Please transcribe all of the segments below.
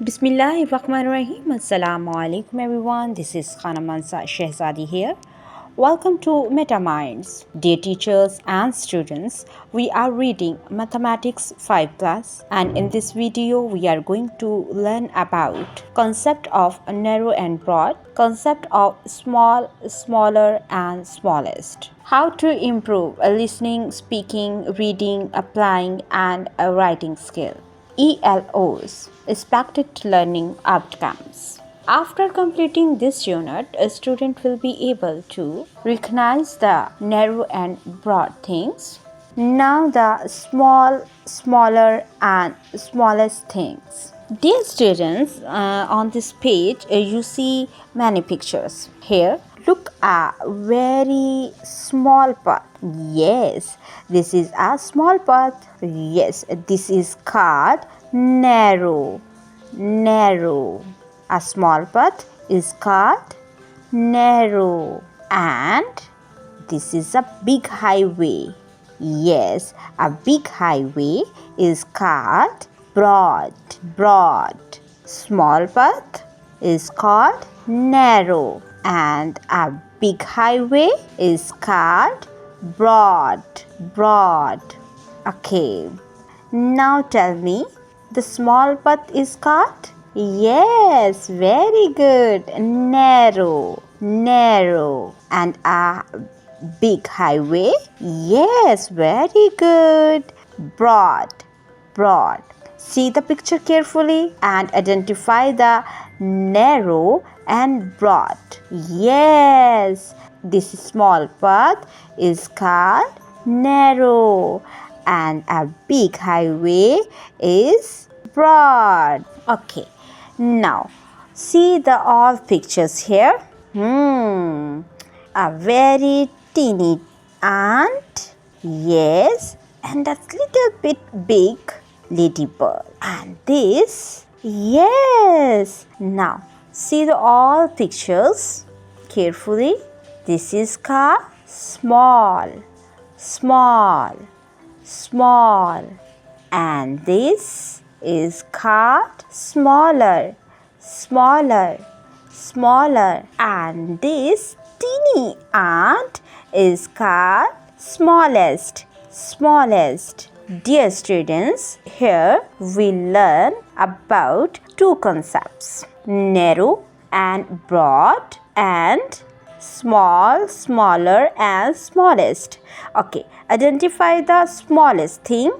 Bismillahirrahmanirrahim. Assalamu alaikum everyone. This is 𝐁𝐫𝐚𝐲𝐰𝐚 here. Welcome to MetaMinds. Dear teachers and students, we are reading Mathematics 5 class, and in this video we are going to learn about concept of narrow and broad, concept of small, smaller and smallest. How to improve a listening, speaking, reading, applying and a writing skill. ELOs, expected learning outcomes. After completing this unit, a student will be able to recognize the narrow and broad things. Now the small, smaller and smallest things. Dear students, on this page you see many pictures. Here, look a very small path. Yes, this is a small path. Yes, this is called narrow. Narrow. A small path is called narrow. And this is a big highway. Yes, a big highway is called broad. Broad. Small path is called narrow. And a big highway is called broad. Broad. Okay. Now tell me, the small path is called? Yes, very good. Narrow. Narrow. And a big highway? Yes, very good. Broad. Broad. See the picture carefully and identify the narrow and broad. Yes, this small path is called narrow and a big highway is broad. Okay, now see the all pictures here. A very teeny ant, yes, and a little bit big ladybird. And this, yes. Now see the all pictures carefully. This is called small, small, small. And this is called smaller, smaller, smaller. And this teeny ant is called smallest, smallest. Dear students, here we learn about two concepts: narrow and broad, and small, smaller and smallest. Okay, identify the smallest thing.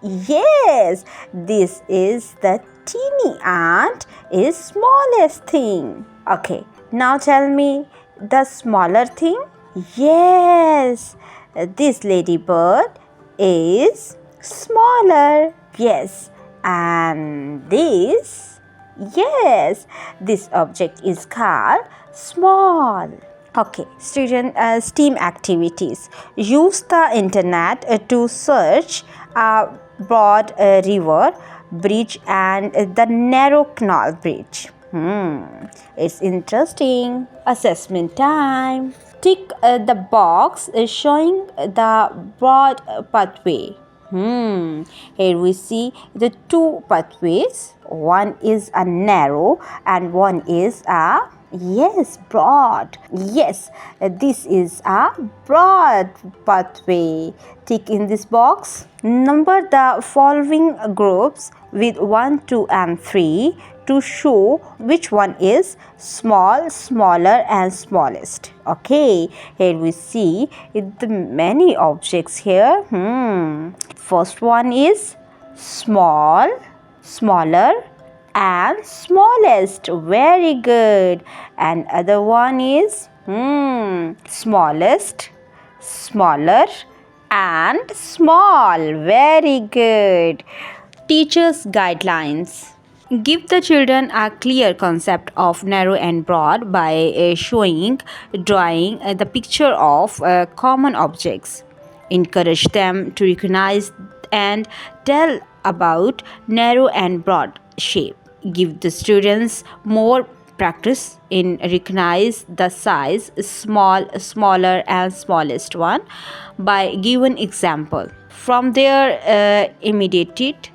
Yes, this is the teeny ant is smallest thing. Okay, now tell me the smaller thing. Yes, this ladybird is smaller. Yes, and this, yes, this object is called small. Okay, student STEAM activities. Use the internet to search a broad river bridge and the narrow canal bridge. It's interesting. Assessment time. Tick the box showing the broad pathway. Here we see the two pathways. One is a narrow and one is a, yes, broad. Yes, this is a broad pathway. Tick in this box. Number the following groups with 1, 2 and 3 to show which one is small, smaller and smallest. Okay, here we see the many objects here. First one is small, smaller and smallest. Very good. And other one is smallest, smaller and small. Very good. Teachers' guidelines. Give the children a clear concept of narrow and broad by drawing the picture of common objects. Encourage them to recognize and tell about narrow and broad shape. Give the students more practice in recognize the size small, smaller and smallest one by given example from their immediate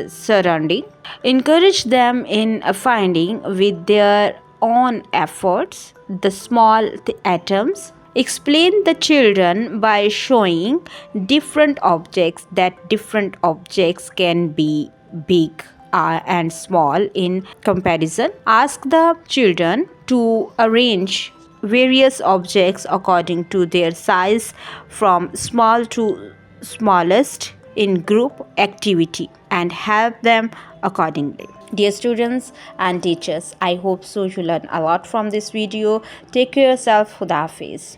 surrounding. Encourage them in finding with their own efforts the small atoms. Explain the children by showing different objects that different objects can be big and small in comparison. Ask the children to arrange various objects according to their size from small to smallest in group activity and help them accordingly. Dear students and teachers, I hope so you learn a lot from this video. Take care of yourself. Khuda Hafiz.